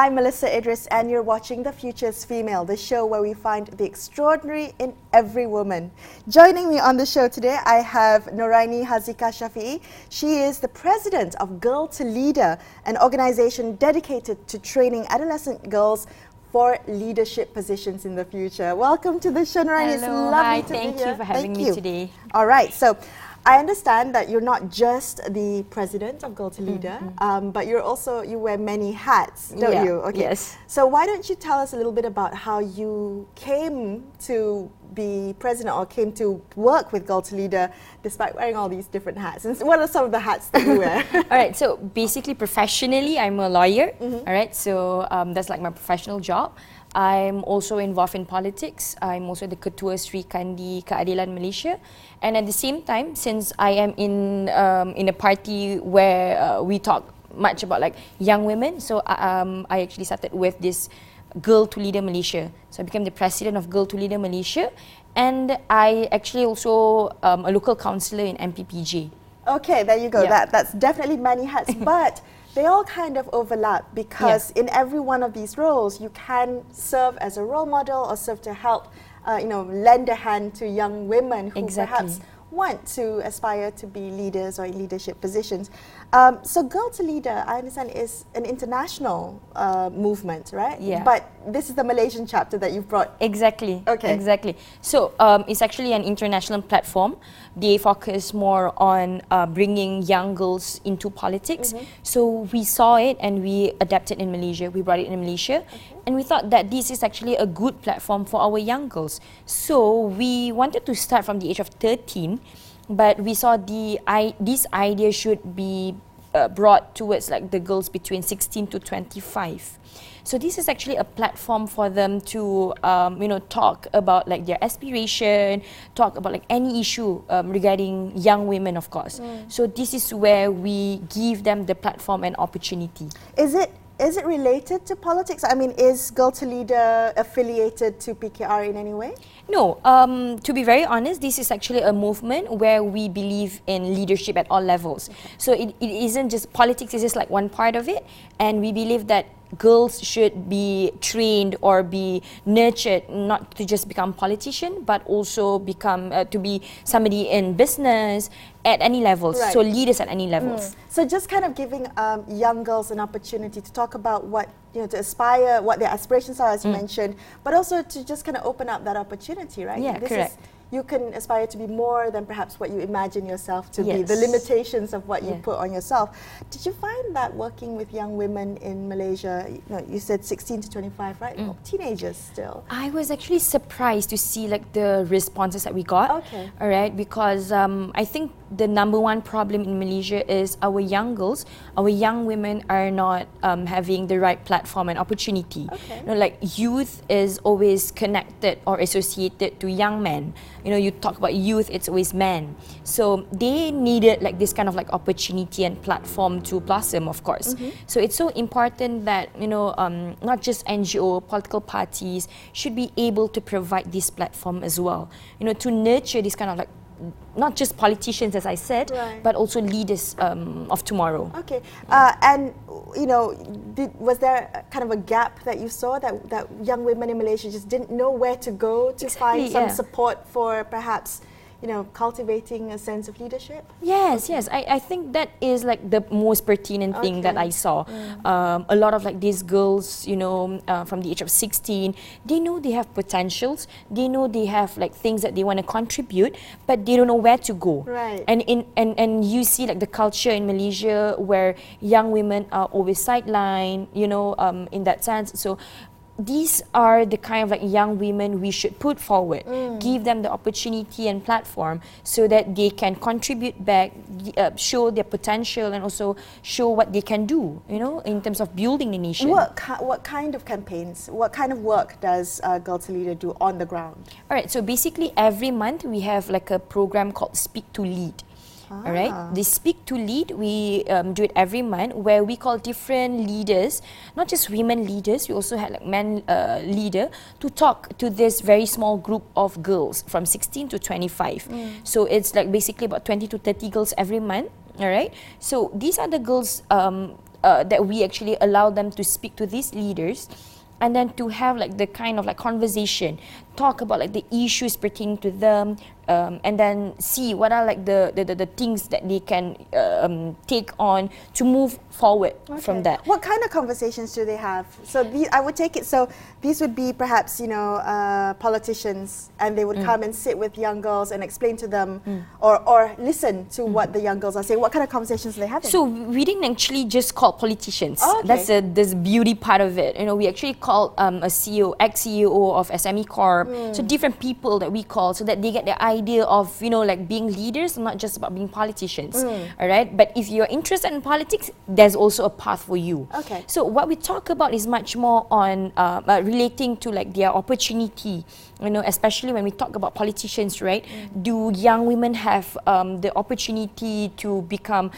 I'm Melisa Idris and you're watching The Future's Female, the show where we find the extraordinary in every woman. Joining me on the show today, I have Nurainie Haziqah Shafii. She is the president of Girl to Leader, an organization dedicated to training adolescent girls for leadership positions in the future. Welcome to the show, Nurainie. It's lovely to be here. Thank you for having me today. All right, so I understand that you're not just the president of Girl to Leader, but you wear many hats, don't you? Okay. Yes. So why don't you tell us a little bit about how you came to be president or came to work with Girl to Leader despite wearing all these different hats? And what are some of the hats that you wear? All right, so basically professionally, I'm a lawyer. All right, so that's like my professional job. I'm also involved in politics. I'm also the Ketua Sri Kandi Keadilan Malaysia. And at the same time, since I am in a party where we talk much about like young women, so I actually started with this Girl to Leader Malaysia. So I became the president of Girl to Leader Malaysia, and I actually also a local councillor in MPPJ. Okay, there you go. Yeah. That's definitely many hats, but they all kind of overlap because in every one of these roles, you can serve as a role model or serve to help, lend a hand to young women who perhaps want to aspire to be leaders or in leadership positions. So Girl to Leader, I understand, is an international movement, right? Yeah. But this is the Malaysian chapter that you've brought. Exactly. Okay. Exactly. So it's actually an international platform. They focus more on bringing young girls into politics. So we saw it and we adapted in Malaysia. We brought it in Malaysia. And we thought that this is actually a good platform for our young girls. So we wanted to start from the age of 13, but we saw this idea should be brought towards like the girls between 16 to 25. So this is actually a platform for them to, talk about like their aspiration, talk about like any issue regarding young women, of course. So this is where we give them the platform and opportunity. Is it related to politics? I mean, is Girl to Leader affiliated to PKR in any way? No. To be very honest, this is actually a movement where we believe in leadership at all levels. So it isn't just politics, it's just like one part of it. And we believe that girls should be trained or be nurtured not to just become politician, but also become to be somebody in business at any levels. So leaders at any levels. So just kind of giving young girls an opportunity to talk about what, to aspire, what their aspirations are, as you mentioned, but also to just kind of open up that opportunity, right? Yeah, correct. You can aspire to be more than perhaps what you imagine yourself to be, the limitations of what you put on yourself. Did you find that working with young women in Malaysia, you said 16 to 25, right? Teenagers still. I was actually surprised to see like the responses that we got. Okay. All right, because I think the number one problem in Malaysia is our young girls, our young women are not having the right platform and opportunity. Okay. Like youth is always connected or associated to young men. You talk about youth, it's always men. So they needed like this kind of like opportunity and platform to blossom, of course. So it's so important that, not just NGO, political parties should be able to provide this platform as well. To nurture this kind of like, not just politicians, as I said, but also leaders of tomorrow. Okay. And, was there kind of a gap that you saw that young women in Malaysia just didn't know where to go to find some support for perhaps, cultivating a sense of leadership? Yes, yes. I think that is like the most pertinent thing that I saw. A lot of like these girls, from the age of 16, they know they have potentials. They know they have like things that they want to contribute, but they don't know where to go. Right. And you see like the culture in Malaysia where young women are always sidelined, in that sense. So these are the kind of like young women we should put forward, give them the opportunity and platform so that they can contribute back, show their potential and also show what they can do, in terms of building the nation. What kind of campaigns, what kind of work does Girl to Leader do on the ground? All right, so basically every month we have like a program called Speak to Lead. All right, the Speak to Lead, we do it every month where we call different leaders, not just women leaders, we also had like men leader to talk to this very small group of girls from 16 to 25. So it's like basically about 20 to 30 girls every month. All right, so these are the girls that we actually allow them to speak to these leaders, and then to have like the kind of like conversation, talk about like the issues pertaining to them, and then see what are like the things that they can take on to move forward from that. What kind of conversations do they have? So I would take it, so these would be perhaps, you know, politicians, and they would come and sit with young girls and explain to them or listen to what the young girls are saying. What kind of conversations do they have? So we didn't actually just call politicians. Oh, okay. That's the beauty part of it. You know, we actually called a CEO, ex-CEO of SME Corp, so different people that we call, so that they get the idea of, you know, like being leaders, not just about being politicians. All right, but if you're interested in politics, there's also a path for you. Okay. So what we talk about is much more on relating to like their opportunity. You know, especially when we talk about politicians, right? Do young women have the opportunity to become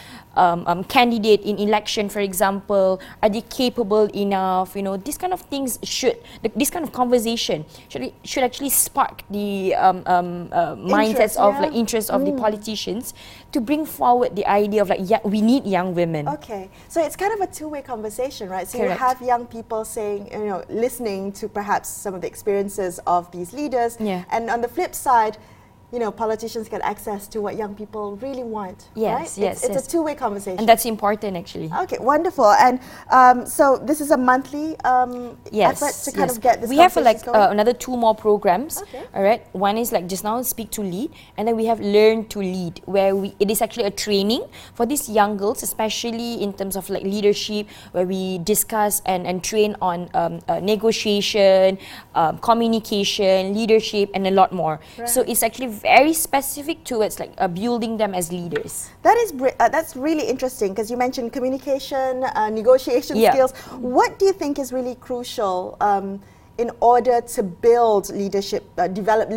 candidate in election, for example? Are they capable enough? You know, these kind of things this kind of conversation should actually spark the mindsets of like interest of the politicians to bring forward the idea of like, yeah, we need young women. Okay, so it's kind of a two-way conversation, right? So Correct. you have young people saying, you know, listening to perhaps some of the experiences of these leaders, and on the flip side, you know, politicians get access to what young people really want. Yes, right? yes, it's yes. a two-way conversation. And that's important, actually. Okay, wonderful. And so this is a monthly effort to kind of get this. We have like going? another 2 more programs. Okay. All right. One is like just now, Speak to Lead, and then we have Learn to Lead, where it is actually a training for these young girls, especially in terms of like leadership, where we discuss and train on negotiation, communication, leadership, and a lot more. Right. So it's actually very specific towards like building them as leaders. That is that's really interesting, because you mentioned communication, negotiation skills. What do you think is really crucial in order to build leadership, develop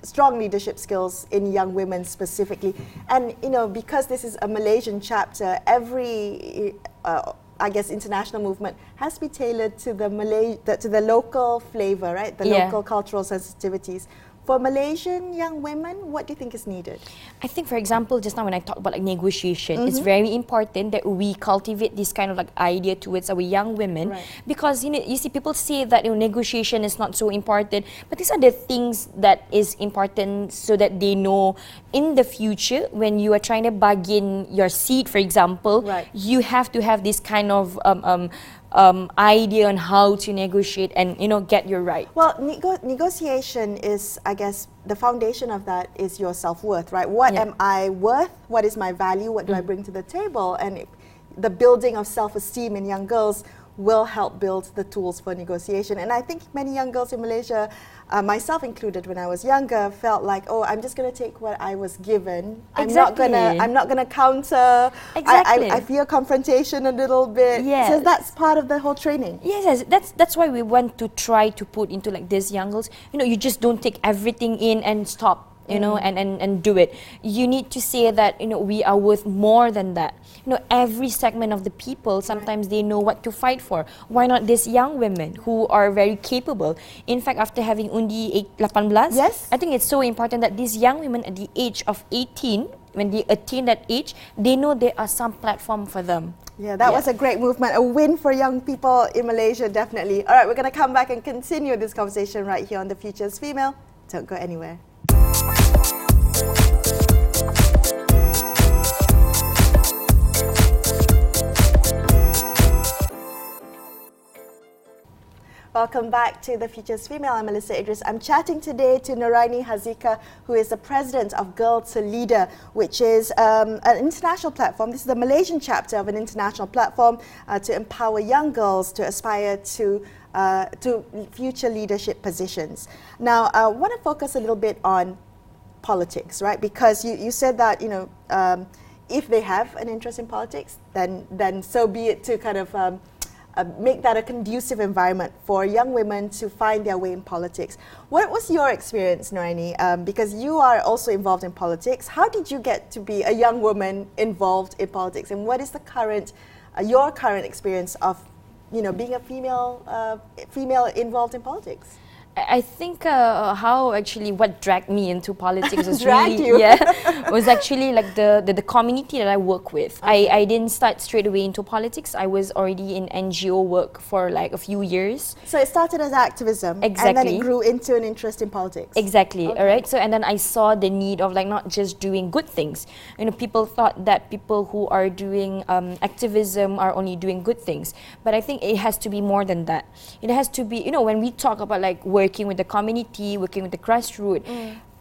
strong leadership skills in young women specifically? And you know, because this is a Malaysian chapter, every I guess international movement has to be tailored to the local flavor, right? The local cultural sensitivities. For Malaysian young women, what do you think is needed? I think, for example, just now when I talk about like negotiation, it's very important that we cultivate this kind of like idea towards our young women, because you see people say that negotiation is not so important, but these are the things that is important so that they know in the future when you are trying to bargain your seat, for example, you have to have this kind of idea on how to negotiate and get your right. Well, negotiation is, I guess, the foundation of that is your self-worth, right? What am I worth? What is my value? What do I bring to the table? And the building of self-esteem in young girls will help build the tools for negotiation. And I think many young girls in Malaysia, myself included when I was younger, felt like, oh, I'm just going to take what I was given. Exactly. I'm not gonna counter. Exactly. I fear confrontation a little bit. Yes. So that's part of the whole training. Yes, that's why we want to try to put into like these young girls, you just don't take everything in and stop. And do it. You need to say that we are worth more than that. Every segment of the people, sometimes they know what to fight for. Why not these young women who are very capable? In fact, after having Undi 18, yes, I think it's so important that these young women at the age of 18, when they attain that age, they know there are some platform for them. Yeah, that was a great movement, a win for young people in Malaysia, definitely. All right, we're going to come back and continue this conversation right here on The Future's Female. Don't go anywhere. Welcome back to The Future's Female. I'm Melisa Idris. I'm chatting today to Nurainie Haziqah, who is the president of Girl to Leader, which is an international platform. This is the Malaysian chapter of an international platform to empower young girls to aspire to future leadership positions. Now, I want to focus a little bit on politics, right? Because you said that, if they have an interest in politics, then so be it, to kind of make that a conducive environment for young women to find their way in politics. What was your experience, Nurainie? Because you are also involved in politics. How did you get to be a young woman involved in politics, and what is the your current experience of being a female involved in politics? I think how actually what dragged me into politics was Dragged really, you? yeah, was actually like the community that I work with. I didn't start straight away into politics. I was already in NGO work for like a few years. So it started as activism, Exactly. and then it grew into an interest in politics. Exactly. Okay. All right. So and then I saw the need of like not just doing good things. You know, people thought that people who are doing activism are only doing good things, but I think it has to be more than that. It has to be, you know, when we talk about like working with the community, working with the grassroots,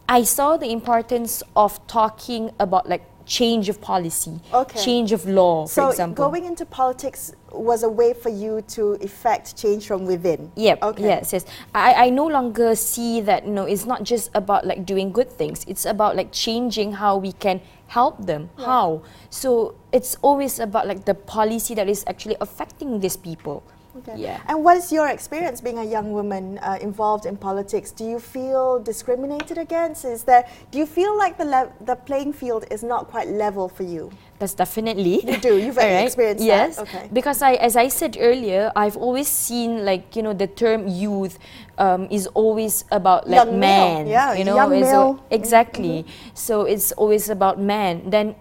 I saw the importance of talking about like change of policy, change of law, for example. So going into politics was a way for you to effect change from within. Yep. Okay. Yes. Yes. I no longer see that. No, it's not just about like doing good things. It's about like changing how we can help them. Yeah. How? So it's always about like the policy that is actually affecting these people. Okay. Yeah. And what is your experience being a young woman involved in politics? Do you feel discriminated against? Do you feel like the playing field is not quite level for you? That's definitely. You do. You've experienced yes. that. Okay. Because as I said earlier, I've always seen like, you know, the term youth is always about like Young man. male. Yeah. You know, young male. Exactly. So it's always about man. Then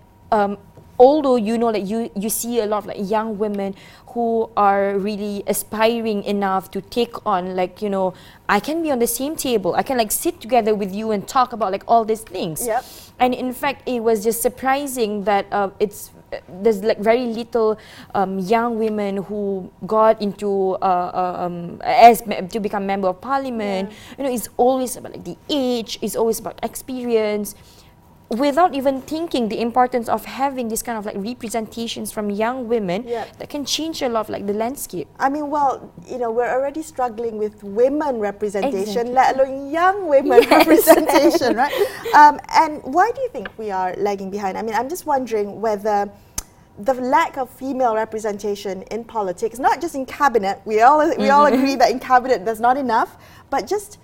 although you know like you see a lot of like young women who are really aspiring enough to take on like, you know, I can be on the same table, I can like sit together with you and talk about like all these things. Yep. And in fact it was just surprising that there's like very little young women who got into to become member of parliament. You know, it's always about like the age, it's always about experience, without even thinking the importance of having this kind of like representations from young women that can change a lot of like the landscape. I mean, well, you know, we're already struggling with women representation, Exactly. let alone young women representation, right? And why do you think we are lagging behind? I mean, I'm just wondering whether the lack of female representation in politics, not just in cabinet, we all agree that in cabinet there's not enough, but just,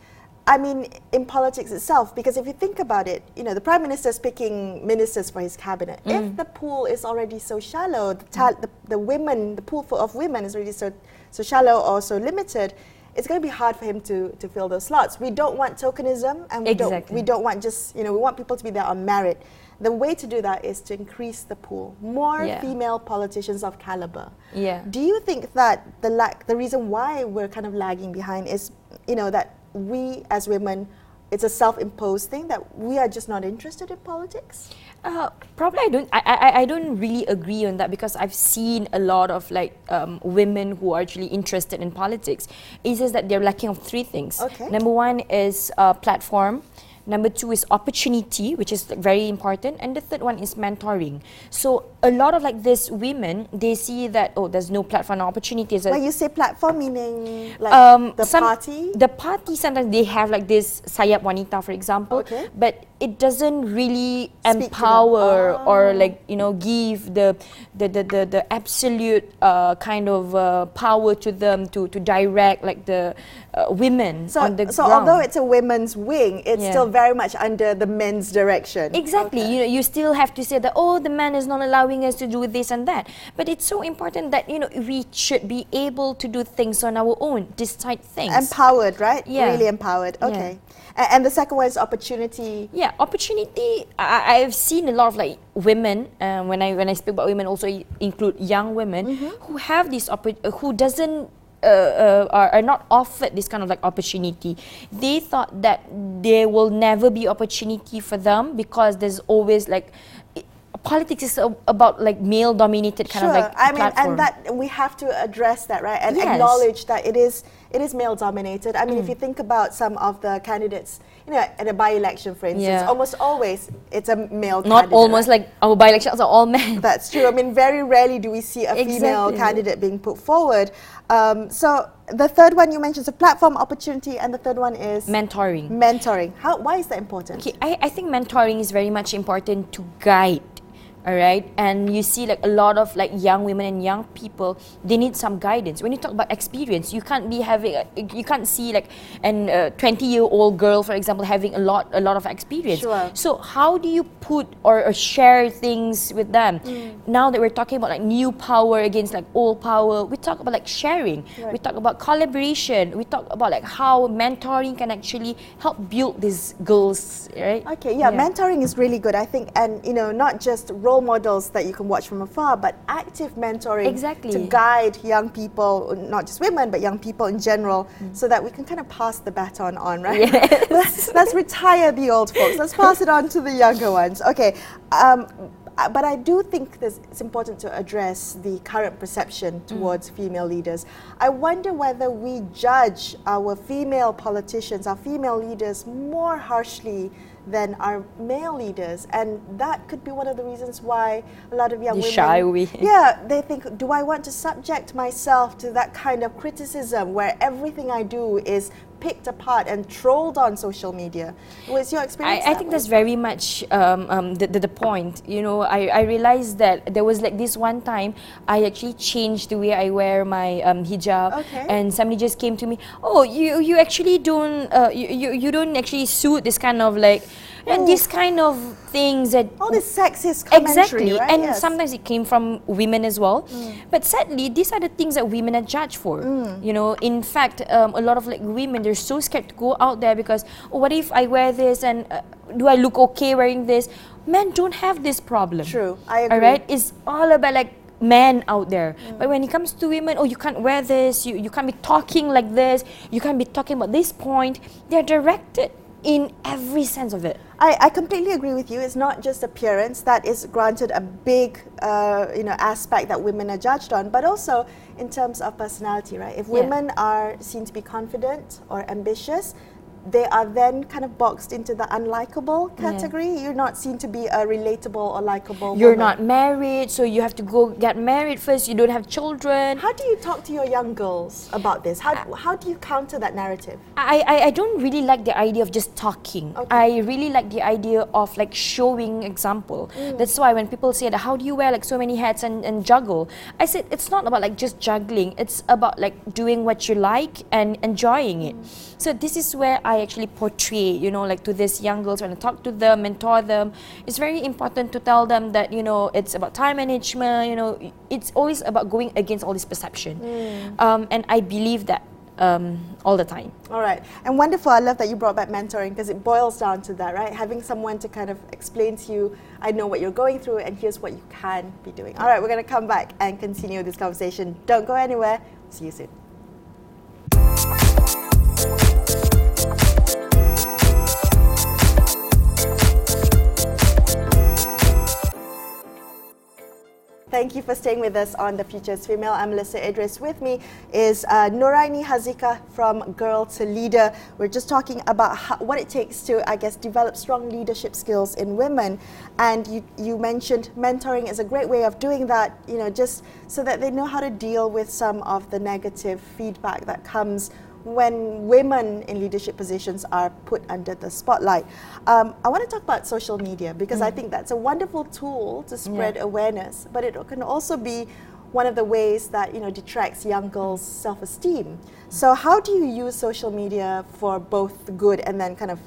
I mean, in politics itself, because if you think about it, you know, the Prime Minister is picking ministers for his cabinet. If the pool is already so shallow, the pool of women is already so shallow or so limited, it's going to be hard for him to fill those slots. We don't want tokenism, and we don't want just, you know, we want people to be there on merit. The way to do that is to increase the pool, more female politicians of caliber. Yeah. Do you think that the reason why we're kind of lagging behind is, you know, that we as women, it's a self-imposed thing that we are just not interested in politics? Probably I don't really agree on that, because I've seen a lot of like women who are actually interested in politics. It's just that they're lacking of three things. Okay. Number one is platform. Number two is opportunity, which is like very important, and the third one is mentoring. So a lot of like these women, they see that, oh, there's no platform opportunities. When you say platform, meaning like the party? The party, sometimes they have like this Sayap Wanita, for example, but it doesn't really empower or like, you know, give the absolute kind of power to them to direct like the women on the ground. So although it's a women's wing, it's still very much under the men's direction. Exactly. You know, you still have to say that, oh, the man is not allowing us to do this and that. But it's so important that, you know, we should be able to do things on our own, decide things. Empowered, right? Yeah. Really empowered. Okay. And the second one is opportunity. Yeah, opportunity. I've seen a lot of like women. When I speak about women, also include young women who have this who doesn't are not offered this kind of like opportunity. They thought that there will never be opportunity for them because there's always like politics is about like male dominated kind of like platform. And that we have to address that, right? And acknowledge that it is male dominated. I mean, if you think about some of the candidates, you know, at a by-election, for instance, almost always it's a male candidate. Not almost, like our by-elections are all men. That's true. I mean, very rarely do we see a female candidate being put forward. So the third one you mentioned is a platform, opportunity, and the third one is mentoring. Mentoring. Why is that important? Okay, I think mentoring is very much important to guide all right, and you see like a lot of like young women and young people, they need some guidance. When you talk about experience, you can't be having you can't see like an 20-year-old girl, for example, having a lot of experience. Sure. So how do you put or share things with them? Now that we're talking about like new power against like old power, we talk about like sharing. Right. We talk about collaboration. We talk about like how mentoring can actually help build these girls, right? Okay, yeah, mentoring is really good, I think, and you know, not just role models that you can watch from afar, but active mentoring Exactly. to guide young people, not just women, but young people in general, so that we can kind of pass the baton on, right? Yes. Let's retire the old folks. Let's pass it on to the younger ones. Okay. But I do think it's important to address the current perception towards female leaders. I wonder whether we judge our female politicians, our female leaders, more harshly than our male leaders, and that could be one of the reasons why a lot of young women, shy we. Yeah, they think, do I want to subject myself to that kind of criticism where everything I do is picked apart and trolled on social media? What's your experience? I think that's very much the point. You know, I realized that there was like this one time I actually changed the way I wear my hijab, and somebody just came to me, oh, you actually don't you don't actually suit this kind of like this kind of things that all this sexist commentary, exactly, right? and sometimes it came from women as well. But sadly, these are the things that women are judged for. You know, in fact, a lot of like women, they're so scared to go out there because, oh, what if I wear this and do I look okay wearing this? Men don't have this problem. True, I agree. All right, it's all about like men out there. But when it comes to women, oh, you can't wear this, you can't be talking like this, you can't be talking about this point. They're directed in every sense of it. I completely agree with you. It's not just appearance that is granted a big aspect that women are judged on, but also in terms of personality, right? If women are seen to be confident or ambitious, they are then kind of boxed into the unlikable category. You're not seen to be a relatable or likable You're woman. not married, so you have to go get married first. You don't have children. How do you talk to your young girls about this? How do you counter that narrative? I don't really like the idea of just talking. I really like the idea of like showing example. That's why when people say that, how do you wear like so many hats and juggle? I said it's not about like just juggling. It's about like doing what you like and enjoying it. So this is where I actually portray, you know, like to these young girls, when I talk to them, mentor them, it's very important to tell them that, you know, it's about time management, you know, it's always about going against all this perception. And I believe that all the time. All right. And wonderful. I love that you brought back mentoring, because it boils down to that, right? Having someone to kind of explain to you, I know what you're going through and here's what you can be doing. All right, we're going to come back and continue this conversation. Don't go anywhere. See you soon. Thank you for staying with us on The Future is Female. I'm Melisa Idris. With me is Nurainie Haziqah from Girl to Leader. We're just talking about what it takes to, I guess, develop strong leadership skills in women. And you mentioned mentoring is a great way of doing that, you know, just so that they know how to deal with some of the negative feedback that comes when women in leadership positions are put under the spotlight. I want to talk about social media, because I think that's a wonderful tool to spread awareness, but it can also be one of the ways that, you know, detracts young girls' self-esteem. So how do you use social media for both the good and then kind of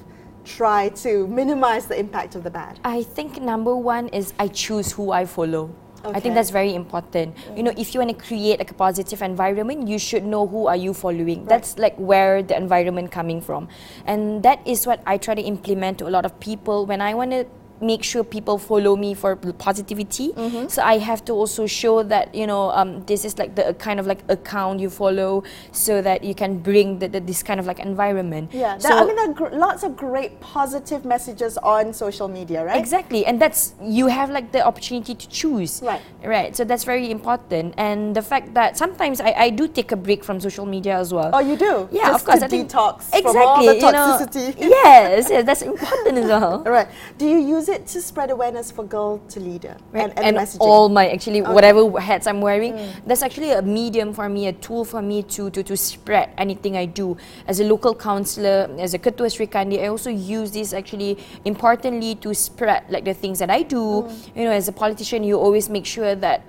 try to minimize the impact of the bad? I think number one is I choose who I follow. I think that's very important. You know, if you want to create like a positive environment, you should know who are you following. That's like where the environment coming from. And that is what I try to implement to a lot of people when I want to make sure people follow me for positivity. So I have to also show that, you know, this is like the kind of like account you follow, so that you can bring this kind of like environment. Yeah, so, I mean, there are lots of great positive messages on social media, right? Exactly, and that's, you have like the opportunity to choose. Right, so that's very important. And the fact that sometimes I do take a break from social media as well. Oh, you do? Yeah, just of course. To I think detox exactly, from all the toxicity. You know, yes, that's important as well. Right. Do you use it it to spread awareness for Girl to Leader and messaging? All my whatever hats I'm wearing, that's actually a medium for me, a tool for me to spread anything I do. As a local councillor, as a Ketua Sri Kandi, I also use this actually importantly to spread like the things that I do. You know, as a politician, you always make sure that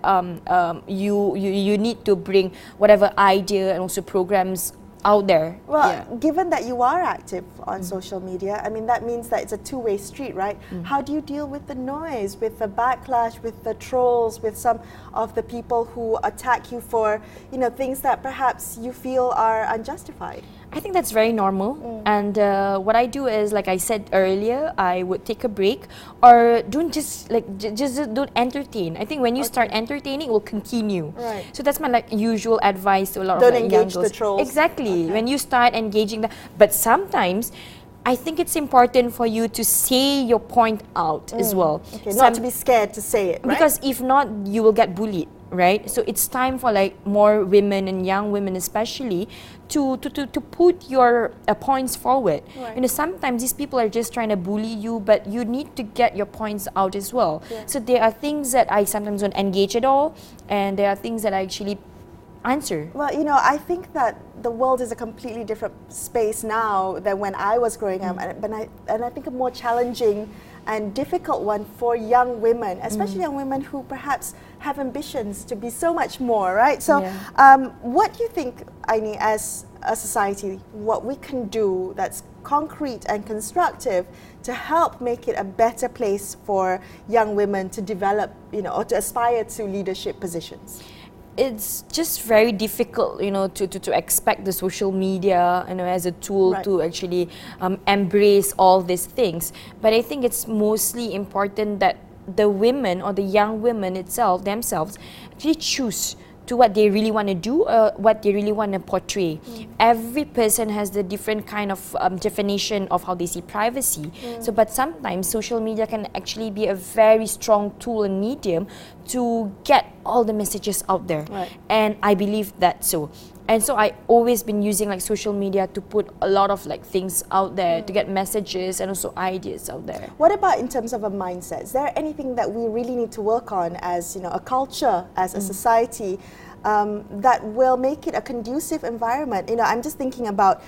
you need to bring whatever idea and also programs out there. Well, given that you are active on social media, I mean, that means that it's a two-way street, right? How do you deal with the noise, with the backlash, with the trolls, with some of the people who attack you for, you know, things that perhaps you feel are unjustified? I think that's very normal, and what I do is, like I said earlier, I would take a break, or don't just don't entertain. I think when you start entertaining, it will continue. Right. So that's my usual advice to a lot don't of engage young the girls. trolls. Exactly. When you start engaging but sometimes I think it's important for you to say your point out as well. Okay, not to be scared to say it, right? Because if not, you will get bullied, right? So it's time for like more women and young women especially to put your points forward. Right. You know, sometimes these people are just trying to bully you, but you need to get your points out as well. Yeah. So there are things that I sometimes don't engage at all, and there are things that I actually answer. Well, you know, I think that the world is a completely different space now than when I was growing up, and I think a more challenging and difficult one for young women, especially young women who perhaps have ambitions to be so much more, right? So, what do you think, Aini, as a society, what we can do that's concrete and constructive to help make it a better place for young women to develop, you know, or to aspire to leadership positions? It's just very difficult, you know, to expect the social media, you know, as a tool to actually embrace all these things. But I think it's mostly important that the women or the young women themselves actually choose to what they really want to do or what they really want to portray. Every person has the different kind of definition of how they see privacy. So, but sometimes social media can actually be a very strong tool and medium to get all the messages out there. Right. And I believe that so. And so I always been using like social media to put a lot of like things out there to get messages and also ideas out there. What about in terms of a mindset? Is there anything that we really need to work on as, you know, a culture, as a society, that will make it a conducive environment? You know, I'm just thinking about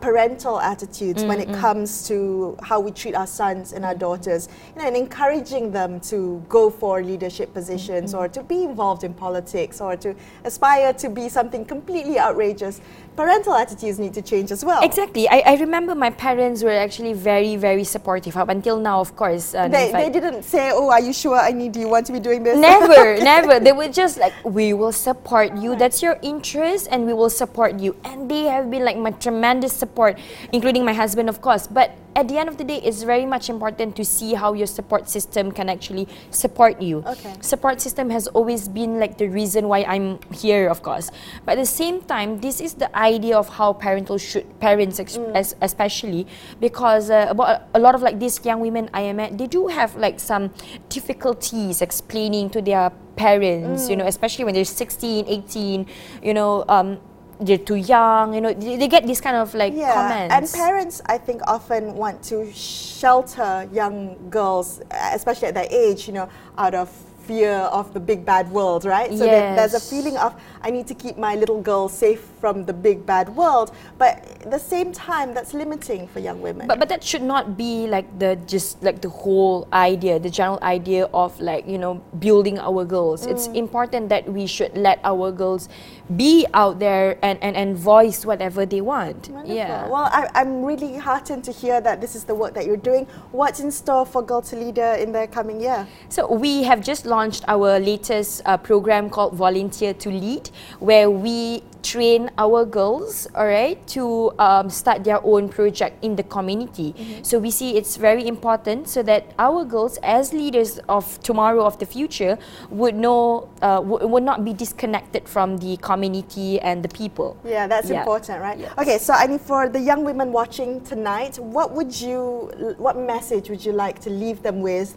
parental attitudes when it comes to how we treat our sons and our daughters, you know, and encouraging them to go for leadership positions or to be involved in politics or to aspire to be something completely outrageous. Parental attitudes need to change as well. Exactly. I remember my parents were actually very, very supportive up until now, of course. They didn't say, oh, are you sure, do you want to be doing this? Never, never. They were just like, we will support you. That's your interest and we will support you. And they have been like my tremendous support, including my husband, of course. But at the end of the day, it's very much important to see how your support system can actually support you. Okay. Support system has always been like the reason why I'm here, of course. But at the same time, this is the idea of how parents especially, because about a lot of like these young women I am at, they do have like some difficulties explaining to their parents, you know, especially when they're 16, 18, you know, they're too young, you know, they get this kind of like comments. And parents, I think, often want to shelter young girls, especially at their age, you know, out of fear of the big bad world, right? So there's a feeling of, I need to keep my little girl safe from the big bad world, but at the same time, that's limiting for young women. But that should not be like the whole idea, the general idea of like, you know, building our girls. It's important that we should let our girls be out there and voice whatever they want. Wonderful. Yeah. Well, I'm really heartened to hear that this is the work that you're doing. What's in store for Girl to Leader in the coming year? So we have just launched our latest program called Volunteer to Lead, where we train our girls, all right, to start their own project in the community. So we see it's very important so that our girls, as leaders of tomorrow, of the future, would know, would not be disconnected from the community and the people. Yeah, that's important, right? Yes. Okay, so I mean, for the young women watching tonight, what message would you like to leave them with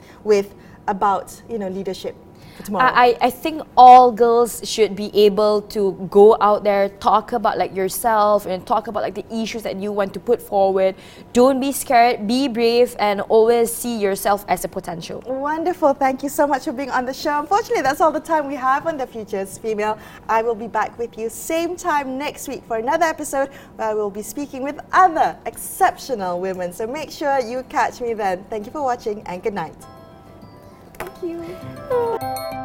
about, leadership for tomorrow? I think all girls should be able to go out there, talk about like yourself and talk about like the issues that you want to put forward. Don't be scared, be brave, and always see yourself as a potential. Wonderful. Thank you so much for being on the show. Unfortunately, that's all the time we have on The Future's Female. I will be back with you same time next week for another episode where I will be speaking with other exceptional women. So make sure you catch me then. Thank you for watching and good night. Thank you.